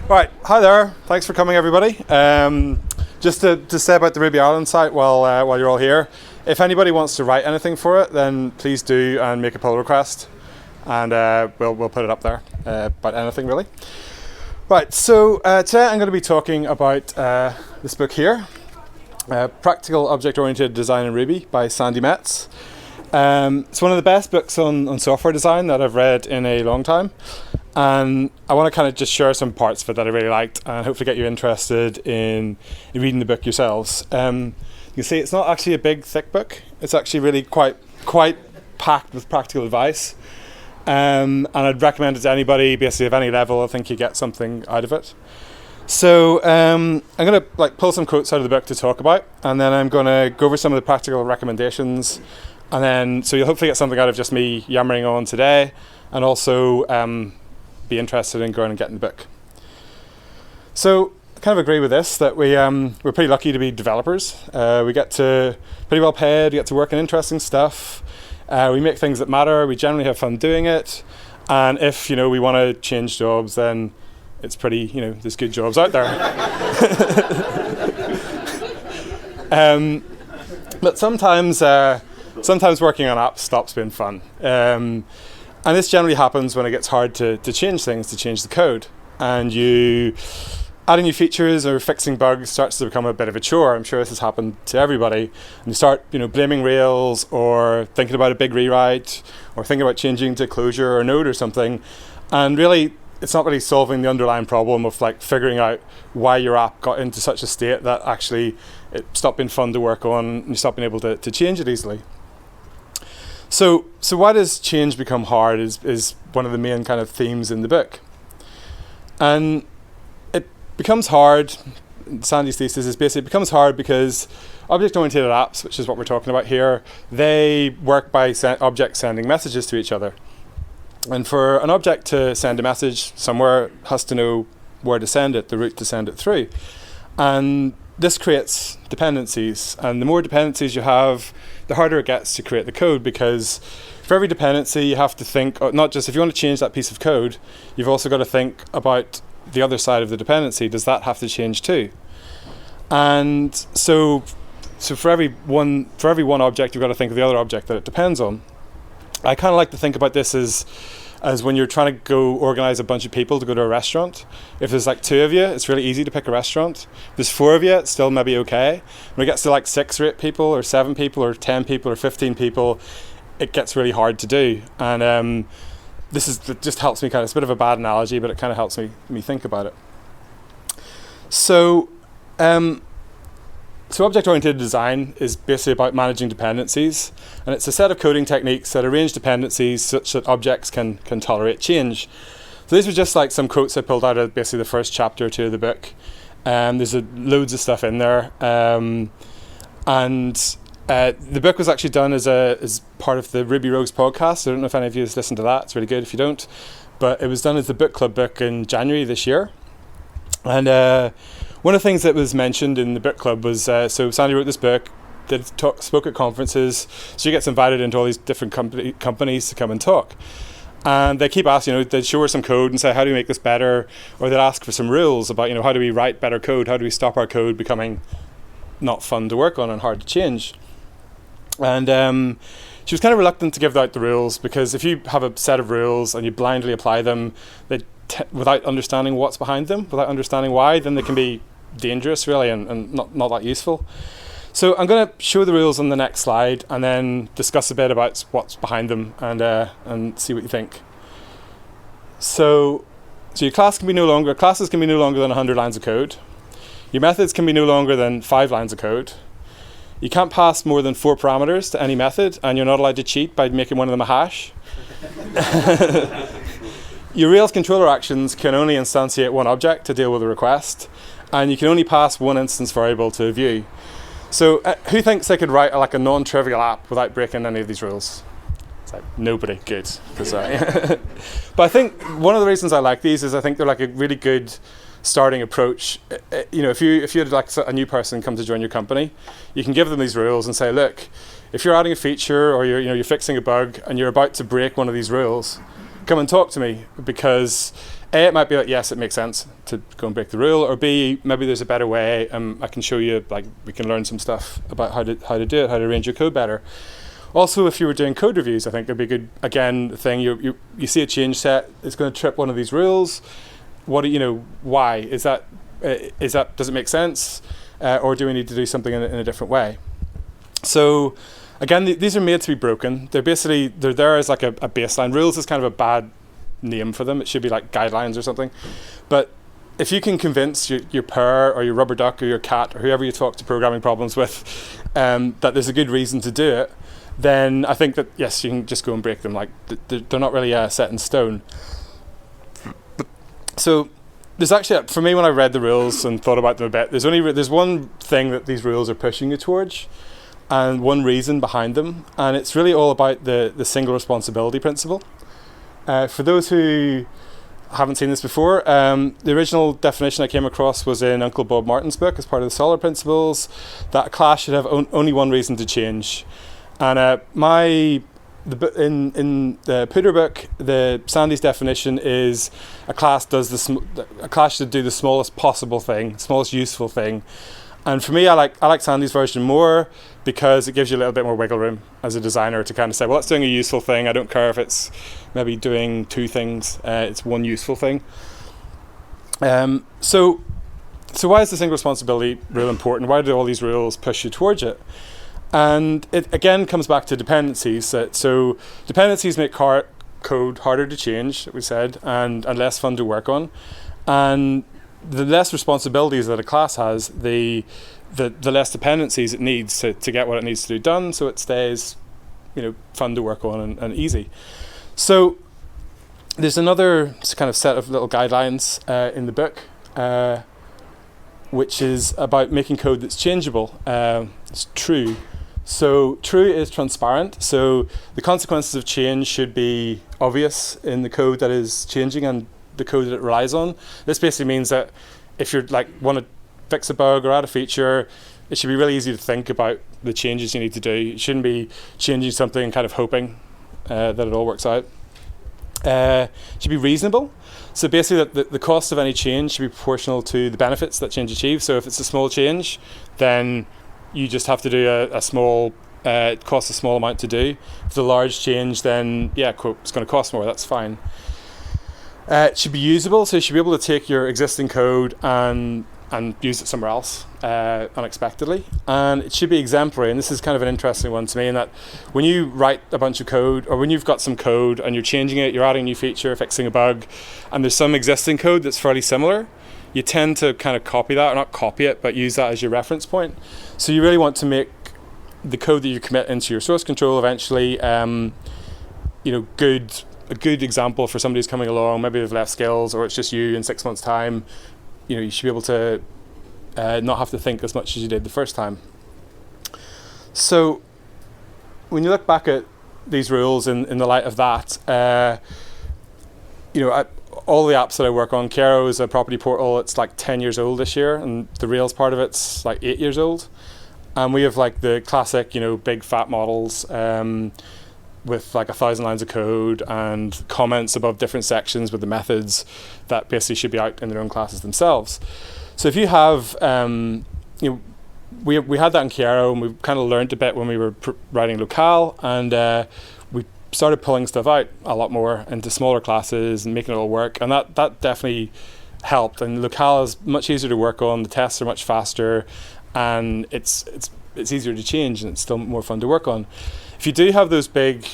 Right, hi there. Thanks for coming, everybody. Just to say about the Ruby Ireland site while you're all here, if anybody wants to write anything for it, then please do and make a pull request, and we'll put it up there about anything really. Right, so today I'm going to be talking about this book here, Practical Object-Oriented Design in Ruby by Sandi Metz. It's one of the best books on software design that I've read in a long time. And I want to kind of just share some parts of it that I really liked and hopefully get you interested in reading the book yourselves. You can see it's not actually a big, thick book. It's actually really quite packed with practical advice. And I'd recommend it to anybody, basically of any level. I think you get something out of it. So I'm going to pull some quotes out of the book to talk about, and then I'm going to go over some of the practical recommendations. And then, so you'll hopefully get something out of just me yammering on today, and also be interested in going and getting the book. So I kind of agree with this, that we're pretty lucky to be developers. We get to pretty well paid, we get to work on interesting stuff, we make things that matter, we generally have fun doing it, and if we want to change jobs, then it's pretty, there's good jobs out there. But sometimes working on apps stops being fun. And this generally happens when it gets hard to change things, to change the code. And adding new features or fixing bugs starts to become a bit of a chore. I'm sure this has happened to everybody. And you start, blaming Rails or thinking about a big rewrite or thinking about changing to Clojure or Node or something. And really, it's not really solving the underlying problem of figuring out why your app got into such a state that actually it stopped being fun to work on and you stopped being able to change it easily. So why does change become hard is one of the main kind of themes in the book. And it becomes hard, Sandi's thesis is basically it becomes hard because object-oriented apps, which is what we're talking about here, they work by objects sending messages to each other. And for an object to send a message somewhere, it has to know where to send it, the route to send it through. And this creates dependencies, and the more dependencies you have, the harder it gets to create the code, because for every dependency you have to think, not just if you want to change that piece of code, you've also got to think about the other side of the dependency. Does that have to change too? And so for every one object, you've got to think of the other object that it depends on. I kind of like to think about this as when you're trying to go organize a bunch of people to go to a restaurant. If there's 2 of you, it's really easy to pick a restaurant. If there's 4 of you, it's still maybe okay. When it gets to 6 or 8 people or 7 people or 10 people or 15 people, it gets really hard to do. And it just helps me it's a bit of a bad analogy, but it kind of helps me think about it. So object-oriented design is basically about managing dependencies, and it's a set of coding techniques that arrange dependencies such that objects can tolerate change. So these were just some quotes I pulled out of basically the first chapter or 2 of the book. There's loads of stuff in there, and the book was actually done as part of the Ruby Rogues podcast. I don't know if any of you has listened to that. It's really good if you don't, but it was done as the book club book in January this year. And one of the things that was mentioned in the book club was, so Sandi wrote this book, spoke at conferences, so she gets invited into all these different companies to come and talk. And they keep asking, they'd show her some code and say, how do we make this better? Or they'd ask for some rules about, how do we write better code? How do we stop our code becoming not fun to work on and hard to change? And she was kind of reluctant to give out the rules, because if you have a set of rules and you blindly apply them, without understanding what's behind them, without understanding why, then they can be dangerous really and not that useful. So I'm going to show the rules on the next slide and then discuss a bit about what's behind them and see what you think. So your classes can be no longer than 100 lines of code. Your methods can be no longer than 5 lines of code. You can't pass more than 4 parameters to any method, and you're not allowed to cheat by making one of them a hash. Your Rails controller actions can only instantiate one object to deal with a request, and you can only pass one instance variable to a view. So who thinks they could write a non-trivial app without breaking any of these rules? It's nobody. Good. But I think one of the reasons I like these is I think they're a really good starting approach. If you had a new person come to join your company, you can give them these rules and say, look, if you're adding a feature or you're fixing a bug and you're about to break one of these rules, come and talk to me, because A, it might be like, yes, it makes sense to go and break the rule, or B, maybe there's a better way. I can show you, like, we can learn some stuff about how to do it, how to arrange your code better. Also, if you were doing code reviews, I think it'd be a good, again, thing. You see a change set, it's going to trip one of these rules. What do you know? Why is that? Does it make sense, or do we need to do something in a different way? So, again, these are made to be broken. They're there as like a baseline. Rules is kind of a bad name for them. It should be like guidelines or something. But if you can convince your pair or your rubber duck or your cat or whoever you talk to programming problems with that there's a good reason to do it, then I think that, yes, you can just go and break them. Like, they're not really set in stone. So there's actually, for me, when I read the rules and thought about them a bit, there's one thing that these rules are pushing you towards, and one reason behind them, and it's really all about the single responsibility principle. For those who haven't seen this before, the original definition I came across was in Uncle Bob Martin's book as part of the Solid Principles, that a class should have only one reason to change. And in the POODR book, Sandi's definition is a class should do the smallest possible thing, smallest useful thing. And for me, I like Sandi's version more because it gives you a little bit more wiggle room as a designer to kind of say, well, it's doing a useful thing. I don't care if it's maybe doing two things. It's one useful thing. So why is the single responsibility rule important? Why do all these rules push you towards it? And it again comes back to dependencies. So dependencies make code harder to change, we said, and less fun to work on. And the less responsibilities that a class has, the less dependencies it needs to get what it needs to do done, so it stays, fun to work on and easy. So there's another kind of set of little guidelines in the book, which is about making code that's changeable. It's true. So true is transparent. So the consequences of change should be obvious in the code that is changing and the code that it relies on. This basically means that if you're want to fix a bug or add a feature, it should be really easy to think about the changes you need to do. You shouldn't be changing something and kind of hoping that it all works out. It should be reasonable. So basically the cost of any change should be proportional to the benefits that change achieves. So if it's a small change, then you just have to do a small, it costs a small amount to do. If it's a large change, then it's going to cost more, that's fine. It should be usable, so you should be able to take your existing code and use it somewhere else unexpectedly. And it should be exemplary, and this is kind of an interesting one to me, in that when you write a bunch of code, or when you've got some code and you're changing it, you're adding a new feature, fixing a bug, and there's some existing code that's fairly similar, you tend to kind of copy that, or not copy it, but use that as your reference point. So you really want to make the code that you commit into your source control eventually a good example for somebody who's coming along, maybe they've left skills, or it's just you in 6 months' time. You should be able to not have to think as much as you did the first time. So when you look back at these rules in the light of that, all the apps that I work on, Kero is a property portal. It's like 10 years old this year, and the Rails part of it's like 8 years old. And we have like the classic, big fat models with like 1,000 lines of code and comments above different sections with the methods that basically should be out in their own classes themselves. So if you have, we had that in Kero, and we kind of learned a bit when we were writing locale, and we started pulling stuff out a lot more into smaller classes and making it all work, and that definitely helped. And locale is much easier to work on, the tests are much faster, and it's easier to change, and it's still more fun to work on. If you do have those big,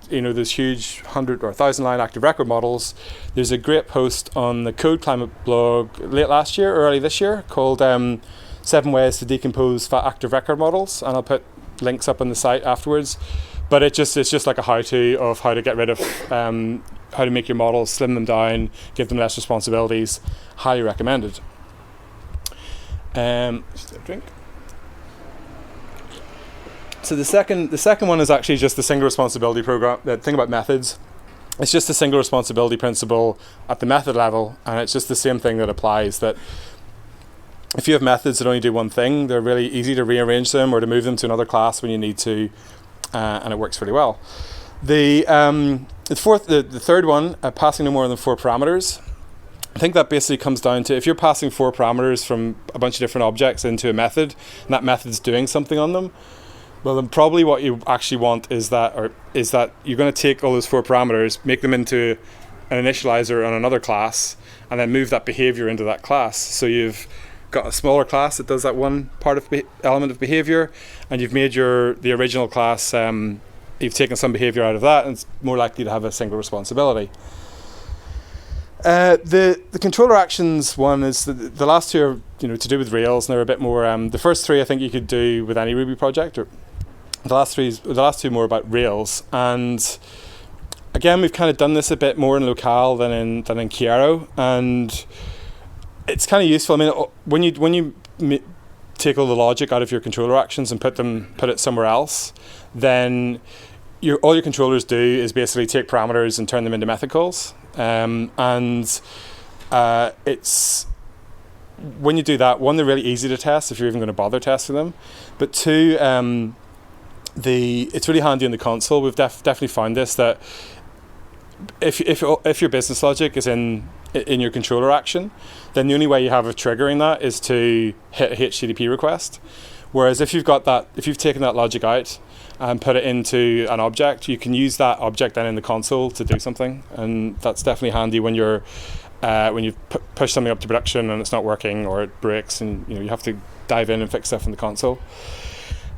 those huge 100 or 1,000 line active record models, there's a great post on the Code Climate blog late last year or early this year called 7 Ways to Decompose Fat Active Record Models, and I'll put links up on the site afterwards. But it's just like a how-to of how to get rid of, how to make your models, slim them down, give them less responsibilities. Highly recommended. Just a drink. So the second one is actually just the single responsibility program. The thing about methods, it's just a single responsibility principle at the method level, and it's just the same thing that applies. That if you have methods that only do one thing, they're really easy to rearrange them or to move them to another class when you need to, and it works really well. The third one, passing no more than 4 parameters. I think that basically comes down to if you're passing 4 parameters from a bunch of different objects into a method, and that method's doing something on them, well then probably what you actually want is that you're going to take all those 4 parameters, make them into an initializer on another class, and then move that behavior into that class. So you've got a smaller class that does that one part of element of behavior, and you've made the original class, you've taken some behavior out of that, and it's more likely to have a single responsibility. The controller actions one is the last 2 are to do with Rails, and they're a bit more. The first 3 I think you could do with any Ruby project, or the last 2 more about Rails. And again, we've kind of done this a bit more in locale than in Chiaro, and it's kind of useful. I mean, when you take all the logic out of your controller actions and put it somewhere else, then all your controllers do is basically take parameters and turn them into method calls. It's when you do that, 1, they're really easy to test if you're even going to bother testing them, but 2, it's really handy in the console. We've definitely found this, that if your business logic is in your controller action, then the only way you have of triggering that is to hit a HTTP request. Whereas if you've taken that logic out and put it into an object, you can use that object then in the console to do something, and that's definitely handy when you're when you push something up to production and it's not working or it breaks, and you have to dive in and fix stuff in the console.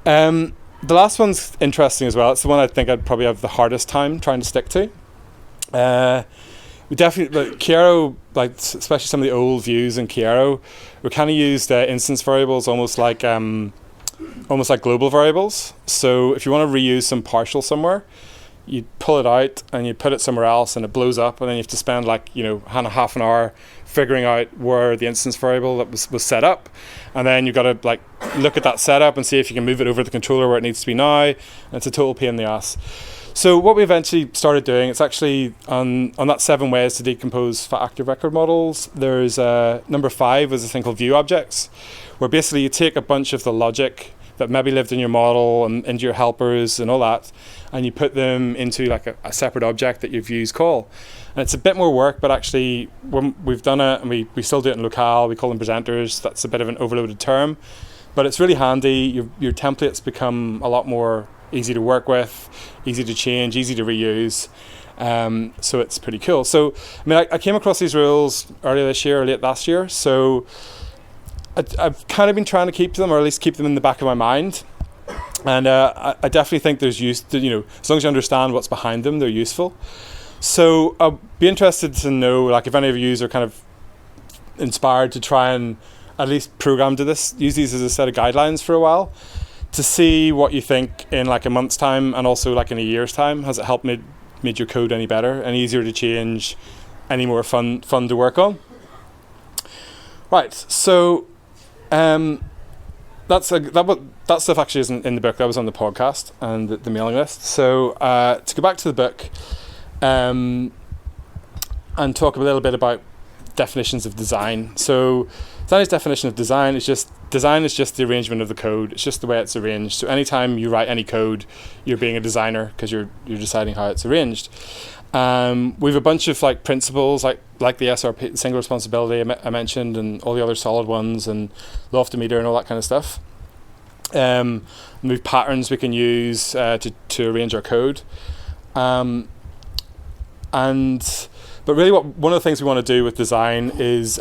The last one's interesting as well. It's the one I think I'd probably have the hardest time trying to stick to. We definitely, Chiaro, especially some of the old views in Chiaro, we kind of used instance variables almost like global variables. So if you want to reuse some partial somewhere, you pull it out and you put it somewhere else, and it blows up, and then you have to spend half an hour figuring out where the instance variable that was set up, and then you've got to look at that setup and see if you can move it over the controller where it needs to be now, and it's a total pain in the ass. So what we eventually started doing, it's actually on that 7 ways to decompose active record models, there's number 5 is a thing called view objects, where basically you take a bunch of the logic that maybe lived in your model and into your helpers and all that, and you put them into a separate object that your views call. And it's a bit more work, but actually when we've done it, and we still do it in locale, we call them presenters. That's a bit of an overloaded term, but it's really handy. Your templates become a lot more easy to work with, easy to change, easy to reuse. So it's pretty cool. So I came across these rules earlier this year or late last year, so I've kind of been trying to keep them, or at least keep them in the back of my mind. And I definitely think there's use to, as long as you understand what's behind them, they're useful. So I'll be interested to know, if any of you are kind of inspired to try and at least program to this, use these as a set of guidelines for a while, to see what you think in a month's time, and also in a year's time. Has it helped made your code any better, any easier to change, any more fun to work on? Right, so that stuff actually isn't in the book. That was on the podcast and the mailing list. So to go back to the book and talk a little bit about definitions of design. So Sandi's definition of design is just the arrangement of the code. It's just the way it's arranged. So anytime you write any code, you're being a designer because you're deciding how it's arranged. We have a bunch of principles like the SRP, single responsibility I mentioned, and all the other solid ones, and loftometer and all that kind of stuff. We have patterns we can use to arrange our code. But really one of the things we want to do with design is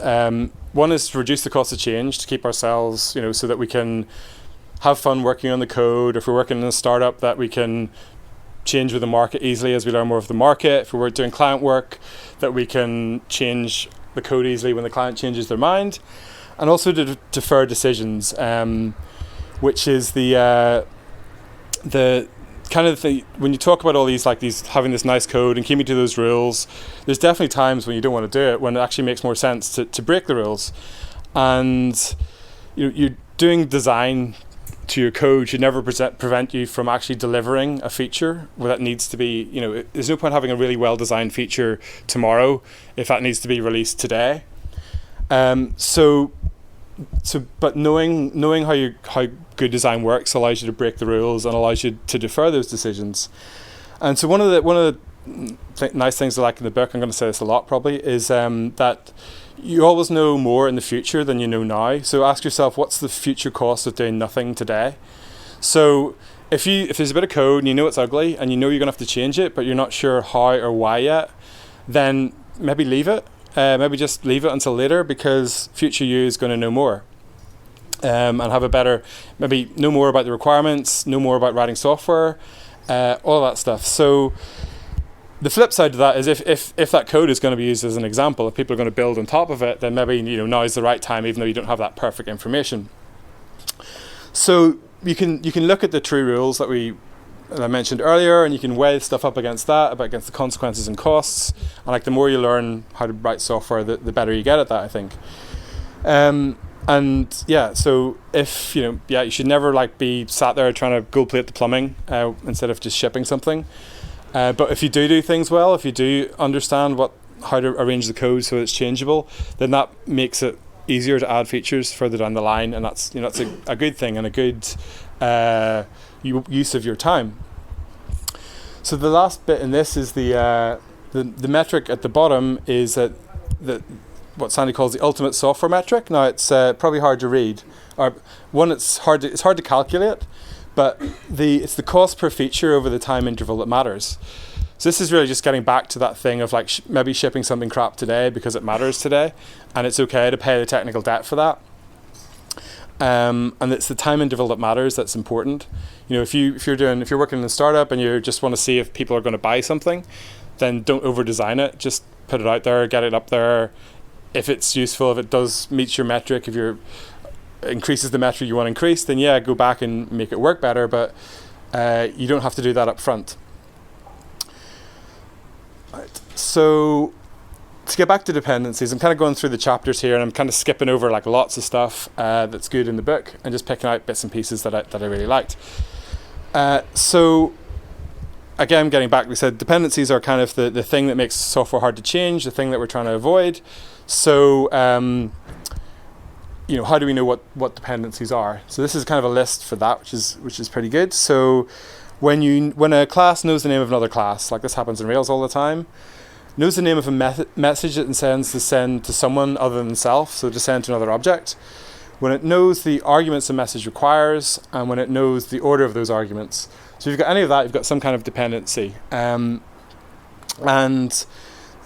one is to reduce the cost of change, to keep ourselves, so that we can have fun working on the code. If we're working in a startup, that we can change with the market easily as we learn more of the market. If we're doing client work, that we can change the code easily when the client changes their mind. And also to defer decisions, which is the kind of thing, when you talk about all these having this nice code and keeping to those rules, there's definitely times when you don't want to do it, when it actually makes more sense to break the rules. And you're doing design to your code should never prevent you from actually delivering a feature where that needs to be, there's no point having a really well designed feature tomorrow if that needs to be released today. But knowing how good design works allows you to break the rules and allows you to defer those decisions. And so one of the nice things I like in the book, I'm going to say this a lot probably, is that you always know more in the future than you know now. So ask yourself, what's the future cost of doing nothing today? So if there's a bit of code and you know it's ugly and you know you're going to have to change it, but you're not sure how or why yet, then maybe leave it. Maybe just leave it until later, because future you is going to know more. And have a better, maybe know more about the requirements, know more about writing software, all that stuff. So the flip side to that is if that code is going to be used as an example, if people are going to build on top of it, then maybe now is the right time, even though you don't have that perfect information. So you can look at the true rules that I mentioned earlier, and you can weigh stuff up against that, against the consequences and costs. And like the more you learn how to write software, the better you get at that, I think. And yeah, so if you should never be sat there trying to gold plate the plumbing instead of just shipping something. But if you do things well, if you do understand how to arrange the code so it's changeable, then that makes it easier to add features further down the line, and that's it's a good thing and a good use of your time. So the last bit in this is the metric at the bottom is that what Sandi calls the ultimate software metric. Now it's probably hard to read, or one it's hard to calculate, but it's the cost per feature over the time interval that matters. So this is really just getting back to that thing of maybe shipping something crap today because it matters today, and it's okay to pay the technical debt for that. And it's the time interval that matters that's important. If you're working in a startup and you just want to see if people are going to buy something, then don't over design it. Just put it out there, get it up there. If it's useful, if it does meet your metric, if it increases the metric you want to increase, then yeah, go back and make it work better. But you don't have to do that up front. Right. So to get back to dependencies, I'm kind of going through the chapters here, and I'm kind of skipping over lots of stuff that's good in the book, and just picking out bits and pieces that I really liked. So again, getting back, we said dependencies are kind of the thing that makes software hard to change, the thing that we're trying to avoid. So how do we know what dependencies are? So this is kind of a list for that, which is pretty good. So when a class knows the name of another class, like this happens in Rails all the time, knows the name of a message it intends to send to someone other than self, so to send to another object, when it knows the arguments a message requires, and when it knows the order of those arguments. So if you've got any of that, you've got some kind of dependency. And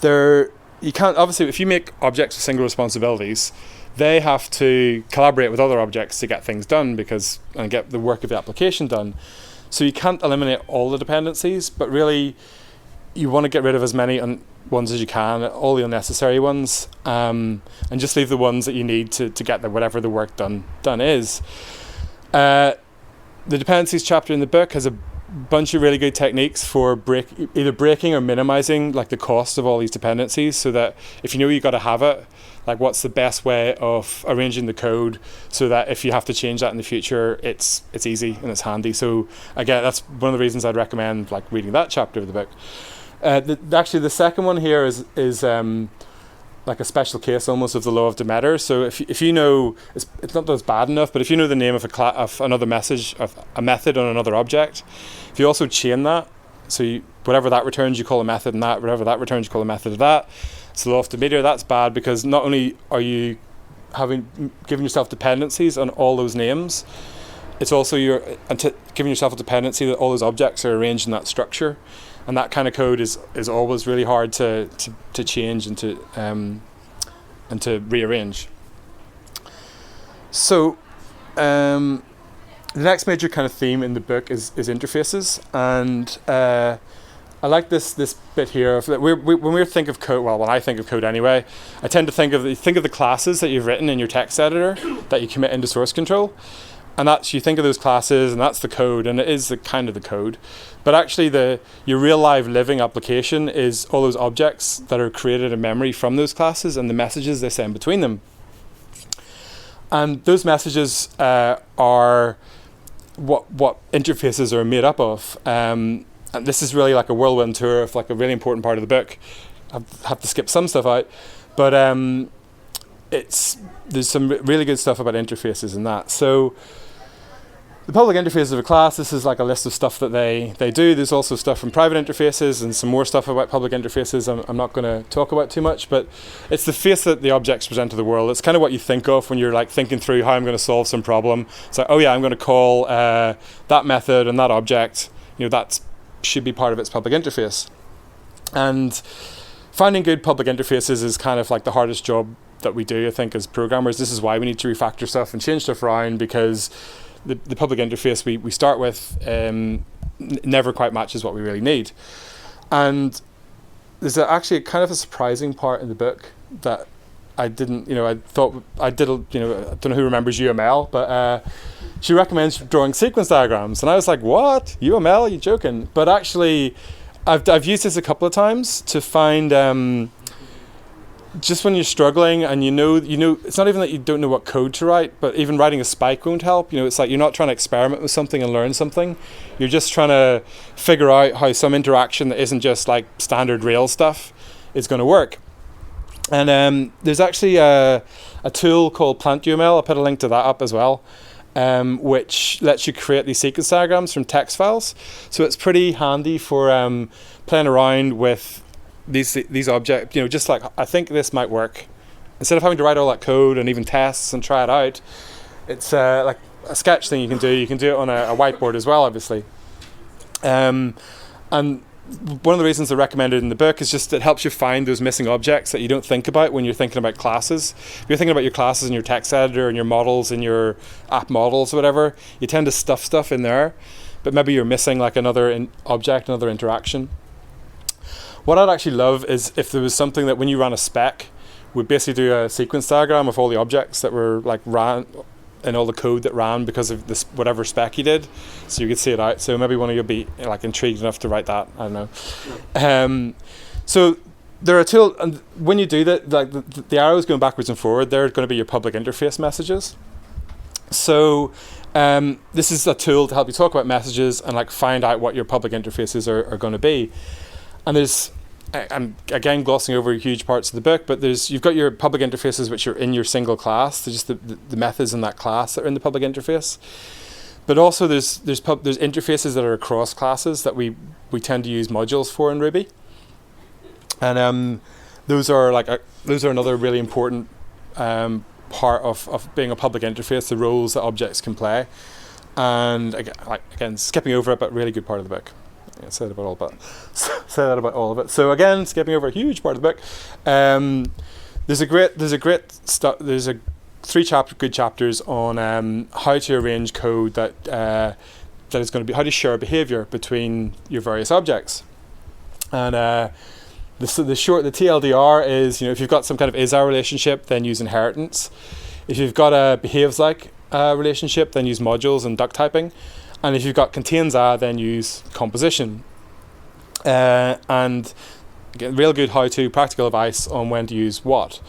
you can't, obviously, if you make objects with single responsibilities, they have to collaborate with other objects to get things done and get the work of the application done. So you can't eliminate all the dependencies, but really you want to get rid of as many ones as you can, all the unnecessary ones, and just leave the ones that you need to get whatever the work done is. The dependencies chapter in the book has a bunch of really good techniques for either breaking or minimizing the cost of all these dependencies, so that if you got to have it, what's the best way of arranging the code so that if you have to change that in the future, it's easy and it's handy. So again, that's one of the reasons I'd recommend reading that chapter of the book. Actually, the second one here is a special case almost of the law of Demeter. So if you know, it's not that it's bad enough, but if you know the name of another message, of a method on another object, if you also chain that, so whatever that returns, you call a method in that, whatever that returns, you call a method of that. It's the law of Demeter. That's bad, because not only are you giving yourself dependencies on all those names, it's also you're giving yourself a dependency that all those objects are arranged in that structure. And that kind of code is always really hard to change and to rearrange. So the next major kind of theme in the book is interfaces, and I like this bit here. When we think of code, well, when I think of code anyway, I tend to think of the classes that you've written in your text editor that you commit into source control. And you think of those classes, and that's the code, and it is the code. But actually, your real live living application is all those objects that are created in memory from those classes and the messages they send between them. And those messages are what interfaces are made up of. And this is really like a whirlwind tour of a really important part of the book. I have to skip some stuff out, but there's some really good stuff about interfaces in that. So the public interfaces of a class, this is like a list of stuff that they do. There's also stuff from private interfaces and some more stuff about public interfaces I'm not going to talk about too much, but it's the face that the objects present to the world. It's kind of what you think of when you're like thinking through how I'm going to solve some problem. It's like, oh yeah, I'm going to call that method and that object. That should be part of its public interface. And finding good public interfaces is kind of like the hardest job that we do, I think, as programmers. This is why we need to refactor stuff and change stuff around, because the public interface we start with never quite matches what we really need. And there's actually kind of a surprising part in the book that I didn't, I thought I did, I don't know who remembers UML, but she recommends drawing sequence diagrams. And I was like, what? UML? Are you joking? But actually, I've used this a couple of times to find, just when you're struggling and you know, it's not even that you don't know what code to write, but even writing a spike won't help. It's like you're not trying to experiment with something and learn something. You're just trying to figure out how some interaction that isn't just like standard Rails stuff is going to work. And there's actually a tool called PlantUML. I'll put a link to that up as well, which lets you create these sequence diagrams from text files. So it's pretty handy for playing around with these objects, just like, I think this might work. Instead of having to write all that code and even tests and try it out, it's like a sketch thing you can do. You can do it on a whiteboard as well, obviously. And one of the reasons I recommend it in the book is just it helps you find those missing objects that you don't think about when you're thinking about classes. If you're thinking about your classes and your text editor and your models and your app models or whatever, you tend to stuff stuff in there, but maybe you're missing like another object, another interaction. What I'd actually love is if there was something that when you ran a spec, would basically do a sequence diagram of all the objects that were like ran and all the code that ran because of this whatever spec you did, so you could see it out. So maybe one of you would be like intrigued enough to write that. I don't know. So there are tools, and when you do that, like the arrows going backwards and forward, they're going to be your public interface messages. So this is a tool to help you talk about messages and like find out what your public interfaces are going to be. And I'm again glossing over huge parts of the book, but you've got your public interfaces which are in your single class. They're just the methods in that class that are in the public interface. But also there's interfaces that are across classes that we tend to use modules for in Ruby. And those are another really important part of being a public interface, the roles that objects can play. And again, skipping over it, but really good part of the book. Yeah, say that about all of it. So again, skipping over a huge part of the book. There's three good chapters on how to arrange code that is going to be how to share behavior between your various objects. And the TLDR is, if you've got some kind of is-are relationship, then use inheritance. If you've got a behaves-like relationship, then use modules and duck typing. And if you've got contains-a, then use composition. And again, real good how-to, practical advice on when to use what.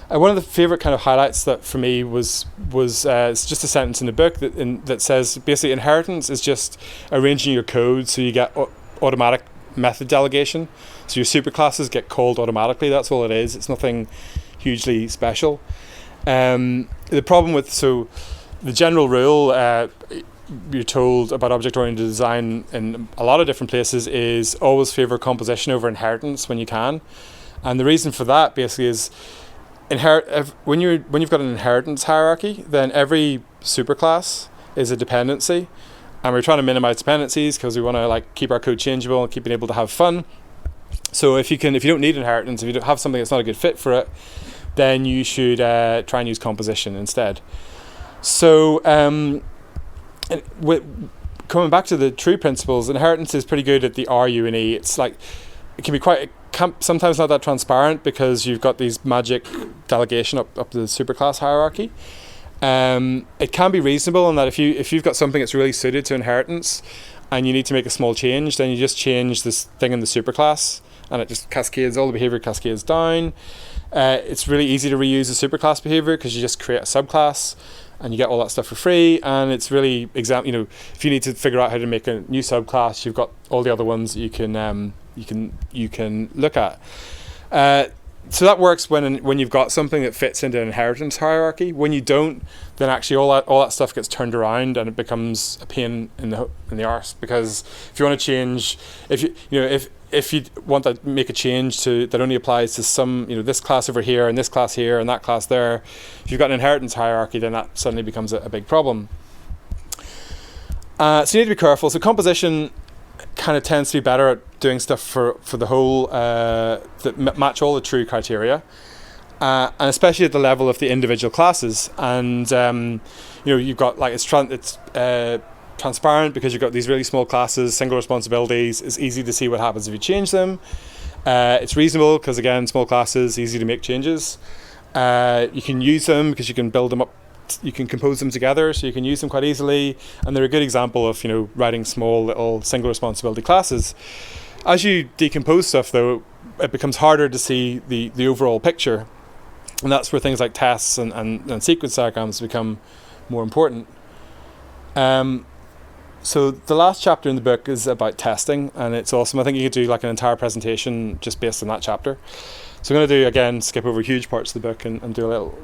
One of the favourite kind of highlights that for me was it's just a sentence in the book that says basically inheritance is just arranging your code so you get automatic method delegation. So your superclasses get called automatically. That's all it is. It's nothing hugely special. The problem with the general rule you're told about object-oriented design in a lot of different places is always favour composition over inheritance when you can. And the reason for that basically is when you've got an inheritance hierarchy, then every superclass is a dependency, and we're trying to minimize dependencies because we want to keep our code changeable and keep being able to have fun. So if you don't need inheritance, if you don't have something that's not a good fit for it, then you should try and use composition instead. So coming back to the true principles, inheritance is pretty good at the R, U, and E. It's it can be sometimes not that transparent because you've got these magic delegation up the superclass hierarchy. It can be reasonable in that if you've got something that's really suited to inheritance and you need to make a small change, then you just change this thing in the superclass and it just cascades, all the behavior cascades down. It's really easy to reuse the superclass behavior because you just create a subclass and you get all that stuff for free, and it's really if you need to figure out how to make a new subclass, you've got all the other ones that you can look at. so that works when you've got something that fits into an inheritance hierarchy. When you don't, then actually all that stuff gets turned around and it becomes a pain in the arse. Because if you want to change, if you want to make a change that only applies to some, this class over here and this class here and that class there, if you've got an inheritance hierarchy, then that suddenly becomes a big problem. So you need to be careful. So composition kind of tends to be better at doing stuff for the whole that match all the true criteria, and especially at the level of the individual classes. And you've got like it's transparent because you've got these really small classes, single responsibilities. It's easy to see what happens if you change them. It's reasonable because again, small classes, easy to make changes. You can use them because you can build them up. You can compose them together, so you can use them quite easily, and they're a good example of writing small little single responsibility classes. As you decompose stuff, though, it becomes harder to see the overall picture, and that's where things like tests and sequence diagrams become more important. So the last chapter in the book is about testing, and it's awesome. I think you could do like an entire presentation just based on that chapter. So I'm going to skip over huge parts of the book and do a little,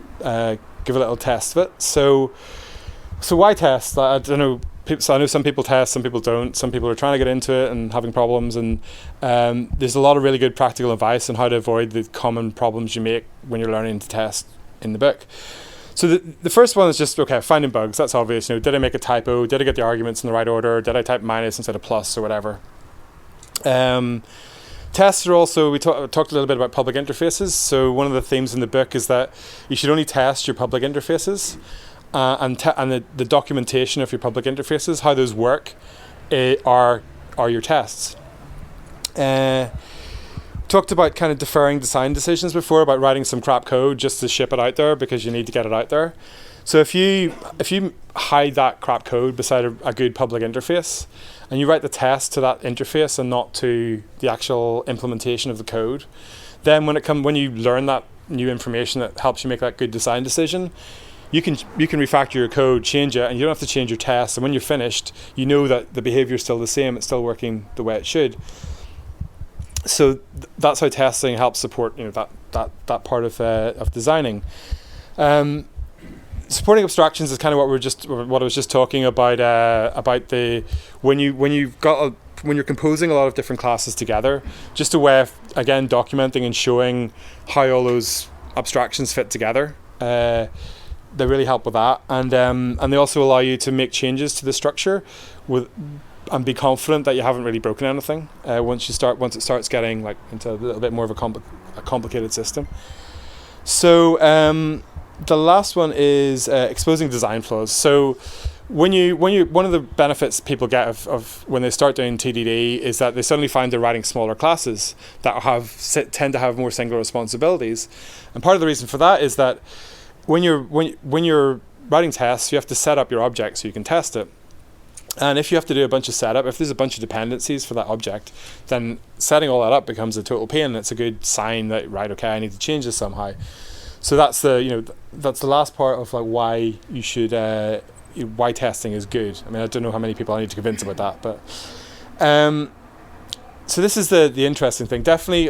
give a little test of it. So why test? I don't know. So I know some people test, some people don't. Some people are trying to get into it and having problems. And there's a lot of really good practical advice on how to avoid the common problems you make when you're learning to test in the book. So the first one is just, finding bugs. That's obvious. Did I make a typo? Did I get the arguments in the right order? Did I type minus instead of plus or whatever? Tests are also, we talked a little bit about public interfaces. So one of the themes in the book is that you should only test your public interfaces and the documentation of your public interfaces, how those work, are your tests. Talked about kind of deferring design decisions before, about writing some crap code just to ship it out there because you need to get it out there. So if you hide that crap code beside a good public interface, and you write the test to that interface and not to the actual implementation of the code, then when you learn that new information that helps you make that good design decision, you can refactor your code, change it, and you don't have to change your test. And when you're finished, you know that the behavior is still the same; it's still working the way it should. So that's how testing helps support that part of designing. Supporting abstractions is kind of what I was just talking about when you're composing a lot of different classes together, just a way of again documenting and showing how all those abstractions fit together. They really help with that, and they also allow you to make changes to the structure and be confident that you haven't really broken anything once it starts getting like into a little bit more of a complicated system. So the last one is exposing design flaws. So when you one of the benefits people get of when they start doing TDD is that they suddenly find they're writing smaller classes that tend to have more single responsibilities, and part of the reason for that is that when you're writing tests, you have to set up your object so you can test it. And if you have to do a bunch of setup, if there's a bunch of dependencies for that object, then setting all that up becomes a total pain. It's a good sign that I need to change this somehow. So that's the last part of like why you should why testing is good. I mean, I don't know how many people I need to convince about that, but so this is the interesting thing. Definitely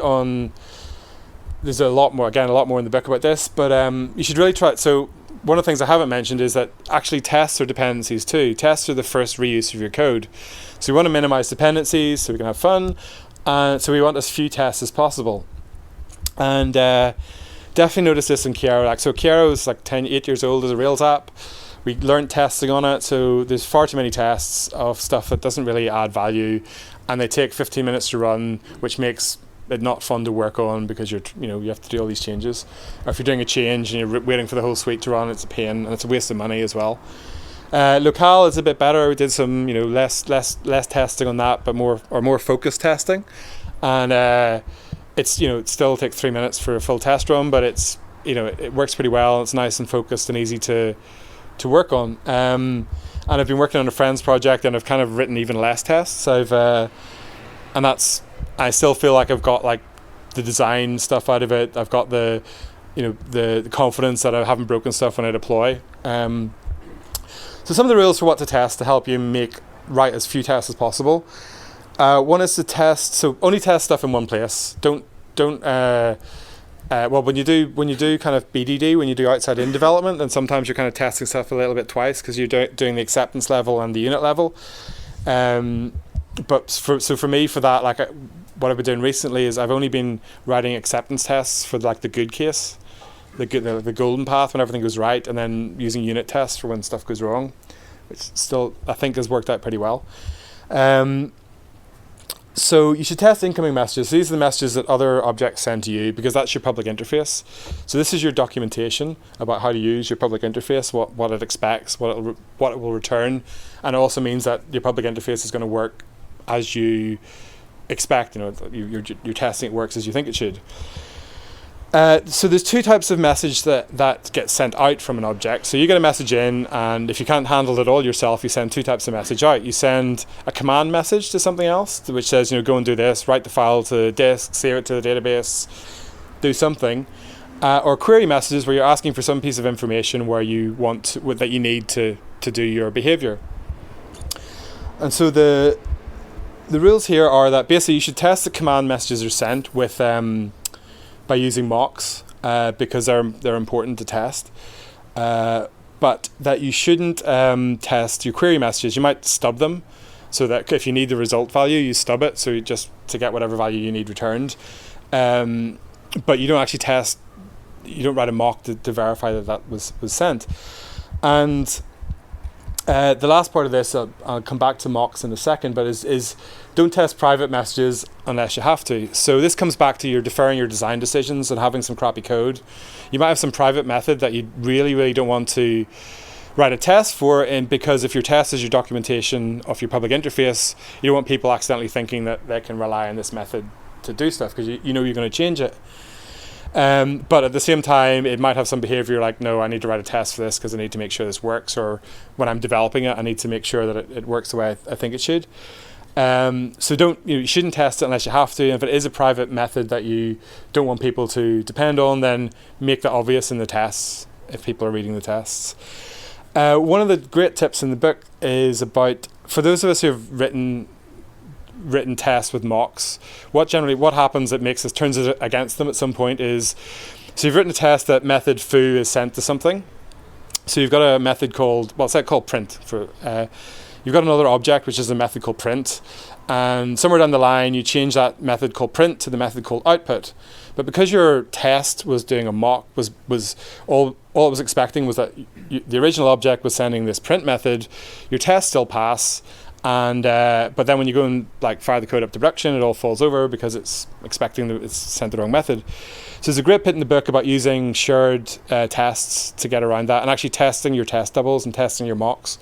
there's a lot more in the book about this, but you should really try it. So one of the things I haven't mentioned is that actually tests are dependencies too. Tests are the first reuse of your code. So we want to minimize dependencies so we can have fun. So we want as few tests as possible. And definitely notice this in Chiaro. So Chiaro is like 8 years old as a Rails app. We learned testing on it, so there's far too many tests of stuff that doesn't really add value, and they take 15 minutes to run, which makes it not fun to work on because you have to do all these changes. Or if you're doing a change and you're waiting for the whole suite to run, it's a pain and it's a waste of money as well. Locale is a bit better. We did some less testing on that, but more focused testing, and it still takes 3 minutes for a full test run, but it works pretty well. It's nice and focused and easy to work on. And I've been working on a friend's project, and I've kind of written even less tests. I still feel like I've got like the design stuff out of it. I've got the confidence that I haven't broken stuff when I deploy. So some of the rules for what to test to help you write as few tests as possible. One is to test. So only test stuff in one place. Don't when you do kind of BDD, when you do outside in development, then sometimes you're kind of testing stuff a little bit twice because you're doing the acceptance level and the unit level. But for me, for that, like what I've been doing recently is I've only been writing acceptance tests for like the good case, the golden path when everything goes right, and then using unit tests for when stuff goes wrong, which still I think has worked out pretty well. So you should test incoming messages. So these are the messages that other objects send to you, because that's your public interface. So this is your documentation about how to use your public interface, what it expects, what it will return, and it also means that your public interface is going to work as you expect. You're testing it works as you think it should. So there's two types of message that get sent out from an object. So you get a message in, and if you can't handle it all yourself, you send two types of message out. You send a command message to something else, which says, go and do this, write the file to disk, save it to the database, do something. Or query messages where you're asking for some piece of information where you that you need to do your behavior. And so the rules here are that basically you should test the command messages are sent with by using mocks because they're important to test, but that you shouldn't test your query messages. You might stub them so that if you need the result value, you stub it, so just to get whatever value you need returned. But you don't actually test. You don't write a mock to verify that was sent. And the last part of this, I'll come back to mocks in a second, but is don't test private messages unless you have to. So this comes back to your deferring your design decisions and having some crappy code. You might have some private method that you really, really don't want to write a test for, and because if your test is your documentation of your public interface, you don't want people accidentally thinking that they can rely on this method to do stuff, because you're going to change it. But at the same time, it might have some behavior like, no, I need to write a test for this because I need to make sure this works, or when I'm developing it, I need to make sure that it works the way I think it should. So you shouldn't test it unless you have to. And if it is a private method that you don't want people to depend on, then make that obvious in the tests if people are reading the tests. One of the great tips in the book is about, for those of us who have written tests with mocks, what happens that turns it against them at some point is, so you've written a test that method foo is sent to something. So you've got a method called print. You've got another object which is a method called print, and somewhere down the line you change that method called print to the method called output. But because your test was doing a mock, was all it was expecting was that the original object was sending this print method, your test still pass. And but then when you go and fire the code up to production, it all falls over because it's expecting it's sent the wrong method. So there's a great bit in the book about using shared tests to get around that, and actually testing your test doubles and testing your mocks,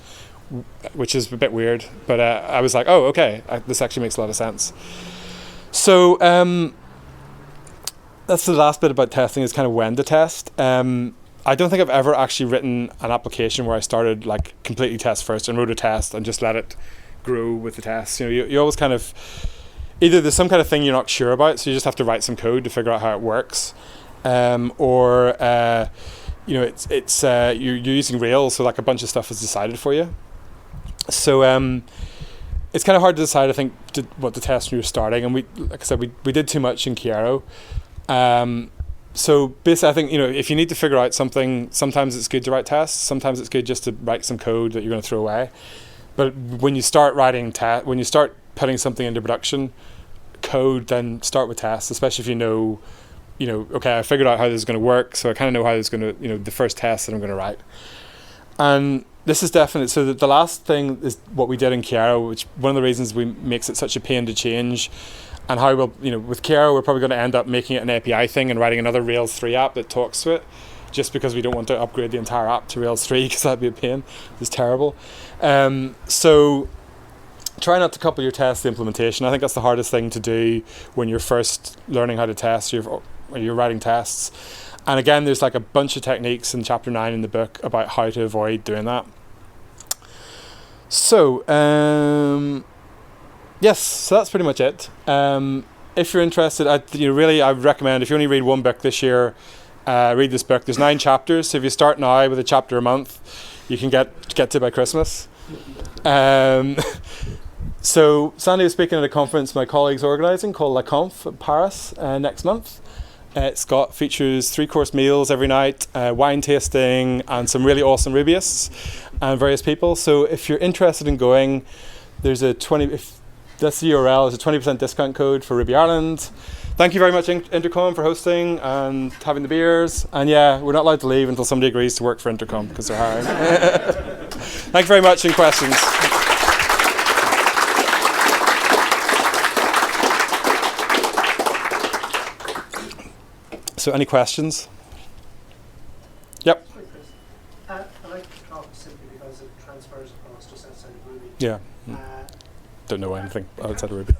which is a bit weird. But I was like, oh, okay, this actually makes a lot of sense. So that's the last bit about testing, is kind of when to test. I don't think I've ever actually written an application where I started completely test first and wrote a test and just let it grow with the test. You always kind of, either there's some kind of thing you're not sure about, so you just have to write some code to figure out how it works, or it's you're using Rails, so a bunch of stuff is decided for you. So it's kind of hard to decide, I think, what to test when you're starting, and like I said, we did too much in Chiaro. So basically, I think if you need to figure out something, sometimes it's good to write tests. Sometimes it's good just to write some code that you're going to throw away. But when you start writing when you start putting something into production code, then start with tests, especially if you know, okay, I figured out how this is going to work, so I kind of know how this is going to, the first test that I'm going to write. And this is definite. So the last thing is what we did in Chiaro, which one of the reasons makes it such a pain to change. And how with Chiaro, we're probably going to end up making it an API thing and writing another Rails 3 app that talks to it, just because we don't want to upgrade the entire app to Rails 3, because that'd be a pain. It's terrible. So try not to couple your test to implementation. I think that's the hardest thing to do when you're first learning how to test, when you're writing tests. And again, there's a bunch of techniques in chapter 9 in the book about how to avoid doing that. So, yes, so that's pretty much it. If you're interested, I would recommend, if you only read one book this year, read this book. There's 9 chapters, so if you start now with a chapter a month, you can get to by Christmas. So Sandi was speaking at a conference my colleagues organising called La Conf in Paris next month, It's got features 3-course meals every night, wine tasting, and some really awesome Rubyists and various people. So if you're interested in going, there's a 20. If that's the URL, is a 20% discount code for Ruby Ireland. Thank you very much, Intercom, for hosting and having the beers. And yeah, we're not allowed to leave until somebody agrees to work for Intercom because they're hiring. Thank you very much. Any questions? So any questions? Yep. I like to talk simply because it transfers across just outside of Ruby. Yeah. Don't know anything outside of Ruby.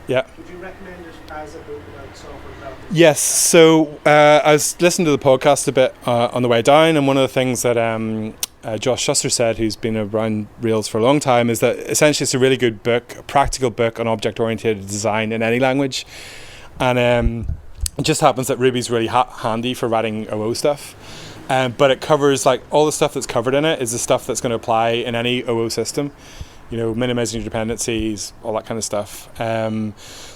Yeah. Would you recommend it as a book about software development? Yes. So I was listening to the podcast a bit on the way down, and one of the things that Josh Schuster said, who's been around Rails for a long time, is that essentially it's a really good book, a practical book on object-oriented design in any language. And it just happens that Ruby's really handy for writing OO stuff. But it covers, like, all the stuff that's covered in it is the stuff that's going to apply in any OO system. You know, minimizing your dependencies, all that kind of stuff.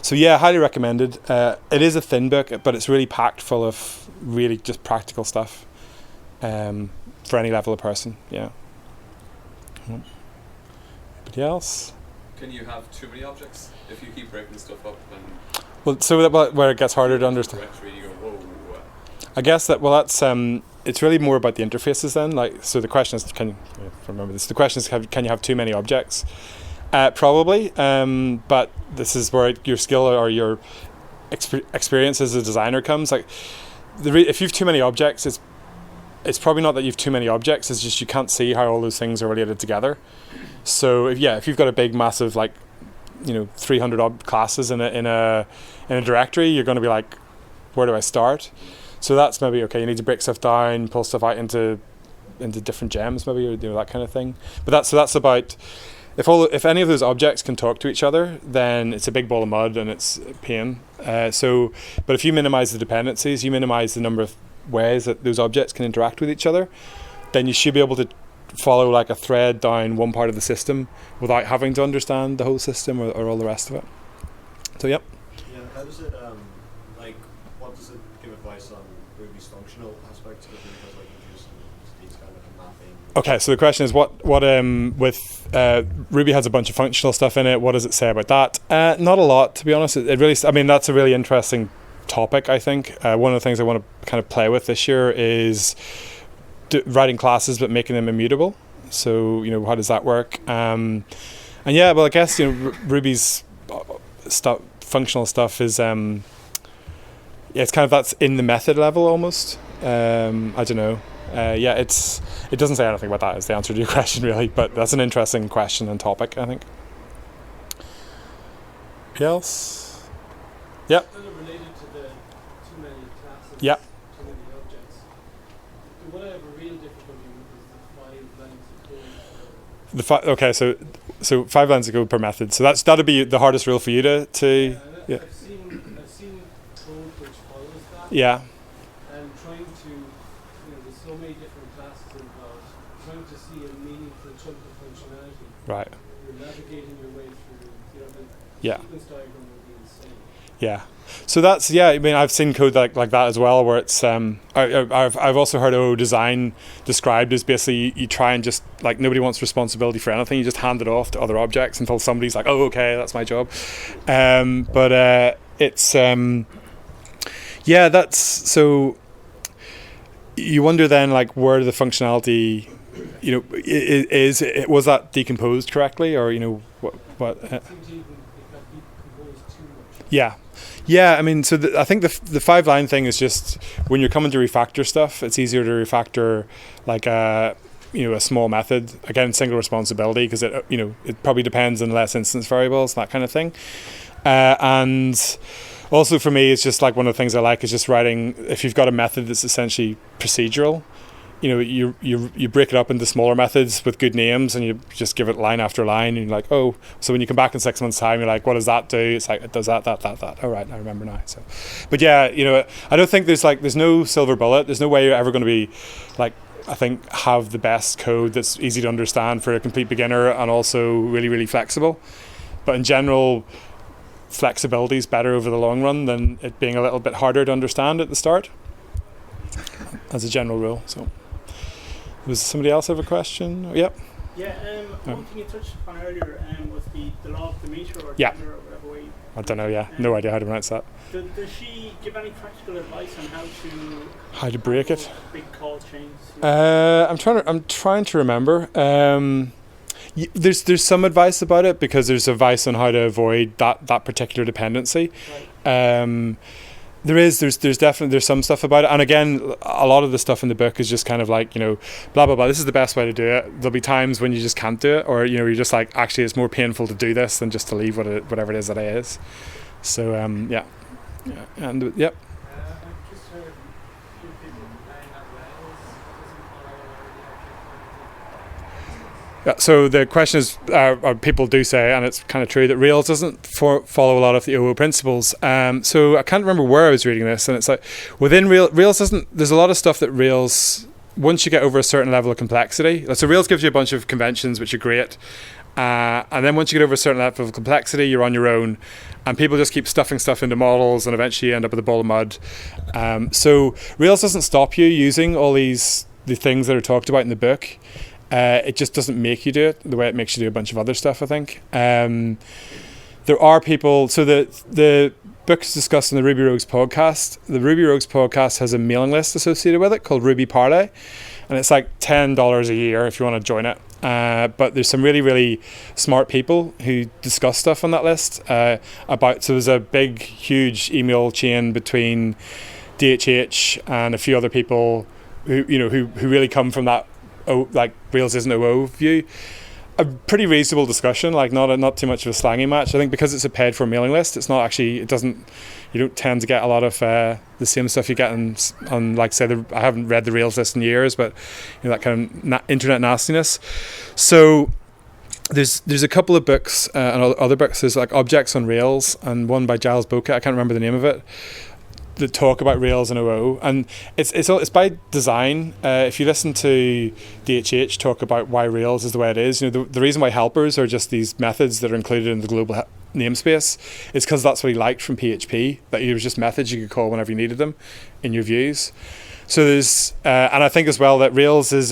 So yeah, highly recommended. It is a thin book, but it's really packed full of really just practical stuff for any level of person. Yeah. Anybody else? Can you have too many objects if you keep breaking stuff up? And well, so that where it gets harder to understand. you go, whoa. I guess that that's it's really more about the interfaces then. Like, so the question is, remember this? The question is, can you have too many objects? Probably, but this is where your skill or your experience as a designer comes. Like, if you have too many objects, it's probably not that you have too many objects. It's just you can't see how all those things are related together. So if you've got a big, massive 300 classes in a directory, you're going to be like, where do I start? So that's maybe okay. You need to break stuff down, pull stuff out into different gems, maybe, or that kind of thing. But that's about if any of those objects can talk to each other, then it's a big ball of mud and it's a pain. But if you minimize the dependencies, you minimize the number of ways that those objects can interact with each other, then you should be able to follow like a thread down one part of the system without having to understand the whole system or all the rest of it. So yep. Yeah. How does it what does it give advice on Ruby's functional aspects of it? Because you use these kind of mapping. Okay, so the question is what with Ruby has a bunch of functional stuff in it. What does it say about that? Not a lot, to be honest. It really, I mean, that's a really interesting topic. I think one of the things I want to kind of play with this year is writing classes but making them immutable. So how does that work? And yeah, well, I guess Ruby's functional stuff is it's kind of that's in the method level almost. I don't know. It doesn't say anything about that as the answer to your question really, but that's an interesting question and topic, I think. Anybody else? Yep. Kind of related to the too many classes, yep. Too many objects. What I have a real difficulty with is the 5 lines of code. Okay, so 5 lines of code per method. So that'd be the hardest rule for you to yeah. I've seen code which follows that. Yeah. And trying to, there's so many different classes involved. Trying to see a meaningful chunk of functionality. Right. You're navigating your way through. The sequence diagram would be insane. Yeah. So that's I mean, I've seen code like that as well, where it's I've also heard OO design described as basically you try and just nobody wants responsibility for anything. You just hand it off to other objects until somebody's like, oh, okay, that's my job. But it's that's so. You wonder then where the functionality, was that decomposed correctly, or what? Yeah. Yeah, I mean, so I think the 5-line thing is just when you're coming to refactor stuff, it's easier to refactor a small method, again, single responsibility, because it probably depends on less instance variables, that kind of thing. And also for me, it's just one of the things I like is just writing, if you've got a method that's essentially procedural, you break it up into smaller methods with good names and you just give it line after line and you're like, oh, so when you come back in 6 months' time, you're like, what does that do? It's like, it does that. All right, I remember now. So, but yeah, I don't think there's no silver bullet. There's no way you're ever going to be I think have the best code that's easy to understand for a complete beginner and also really, really flexible. But in general, flexibility is better over the long run than it being a little bit harder to understand at the start, as a general rule. So, was somebody else have a question? Yep. Yeah, one thing you touched upon earlier was the law of the meter or Yeah. gender or whatever way. I don't know. Yeah, no idea how to pronounce that. Does she give any practical advice on How to break it? Big call changes. I'm trying to remember. There's some advice about it, because there's advice on how to avoid that particular dependency. Right. There's definitely some stuff about it, and again, a lot of the stuff in the book is just kind of like, blah blah blah, this is the best way to do it. There'll be times when you just can't do it, or you're just like, actually it's more painful to do this than just to leave whatever it is that it is. So yeah, and yep. I've just heard a few people complaining that Wales doesn't follow Yeah, so the question is, people do say, and it's kind of true, that Rails doesn't follow a lot of the OO principles. So I can't remember where I was reading this, and it's like, within Rails doesn't, there's a lot of stuff that Rails, once you get over a certain level of complexity, so Rails gives you a bunch of conventions which are great, and then once you get over a certain level of complexity, you're on your own, and people just keep stuffing stuff into models, and eventually you end up with a ball of mud. So Rails doesn't stop you using all the things that are talked about in the book. It just doesn't make you do it the way it makes you do a bunch of other stuff, I think. There are people, so the book's discussed in the Ruby Rogues podcast. The Ruby Rogues podcast has a mailing list associated with it called Ruby Party, and it's like $10 a year if you want to join it. But there's some really, really smart people who discuss stuff on that list. So there's a big, huge email chain between DHH and a few other people who really come from that, like Rails isn't OO view. A pretty reasonable discussion, like not too much of a slangy match. I think because it's a paid for mailing list, it's not actually, you don't tend to get a lot of the same stuff you get on like, say, I haven't read the Rails list in years, but that kind of internet nastiness. So there's a couple of books and other books. There's like Objects on Rails, and one by Giles Boca, I can't remember the name of it, that talk about Rails and OO, and it's by design. If you listen to DHH talk about why Rails is the way it is, the reason why helpers are just these methods that are included in the global namespace is because that's what he liked from PHP, that it was just methods you could call whenever you needed them in your views. So there's, and I think as well that Rails is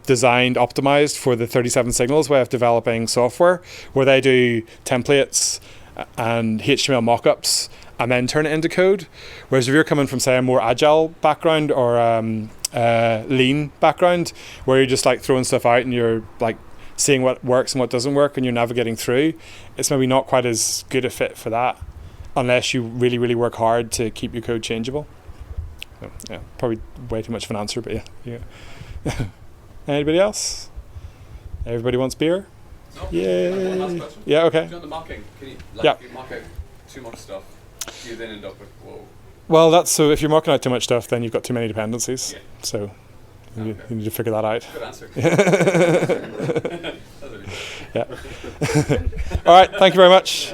designed, optimized for the 37 Signals way of developing software, where they do templates and HTML mockups and then turn it into code. Whereas if you're coming from, say, a more agile background or lean background, where you're just like throwing stuff out and you're like seeing what works and what doesn't work and you're navigating through, it's maybe not quite as good a fit for that, unless you really, really work hard to keep your code changeable. So, yeah, probably way too much of an answer, but yeah. Anybody else? Everybody wants beer? No. Yeah. One last question. Yeah, okay. On the mocking, can you, if you mock out too much stuff, you then end up with, whoa. Well, that's, so if you're mocking out too much stuff, then you've got too many dependencies. Yeah. So you need to figure that out. Good answer. Yeah. All right, thank you very much.